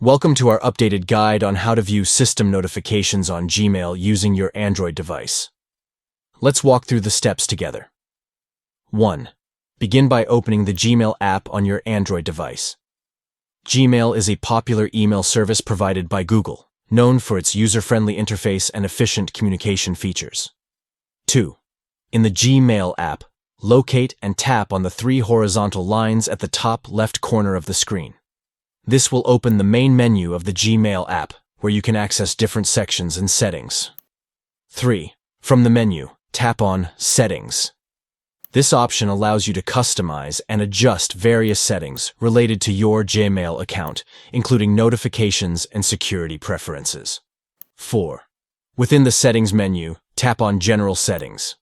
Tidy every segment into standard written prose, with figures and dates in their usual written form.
Welcome to our updated guide on how to view system notifications on Gmail using your Android device. Let's walk through the steps together. 1. Begin by opening the Gmail app on your Android device. Gmail is a popular email service provided by Google, known for its user-friendly interface and efficient communication features. 2. In the Gmail app, locate and tap on the three horizontal lines at the top left corner of the screen. This will open the main menu of the Gmail app, where you can access different sections and settings. 3. From the menu, tap on Settings. This option allows you to customize and adjust various settings related to your Gmail account, including notifications and security preferences. 4. Within the Settings menu, tap on General Settings.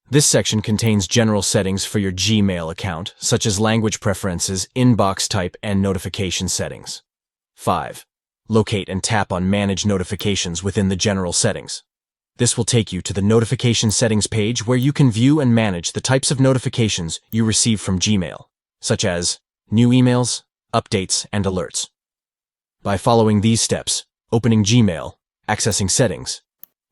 This section contains general settings for your Gmail account, such as language preferences, inbox type, and notification settings. 5. Locate and tap on Manage Notifications within the general settings. This will take you to the Notification Settings page where you can view and manage the types of notifications you receive from Gmail, such as new emails, updates, and alerts. By following these steps, opening Gmail, accessing settings,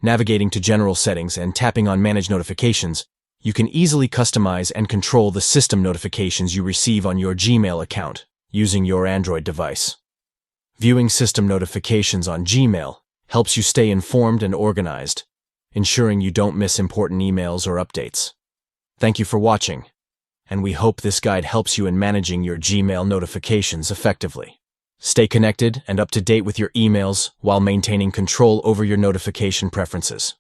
navigating to general settings, and tapping on Manage Notifications, you can easily customize and control the system notifications you receive on your Gmail account using your Android device. Viewing system notifications on Gmail helps you stay informed and organized, ensuring you don't miss important emails or updates. Thank you for watching, and we hope this guide helps you in managing your Gmail notifications effectively. Stay connected and up to date with your emails while maintaining control over your notification preferences.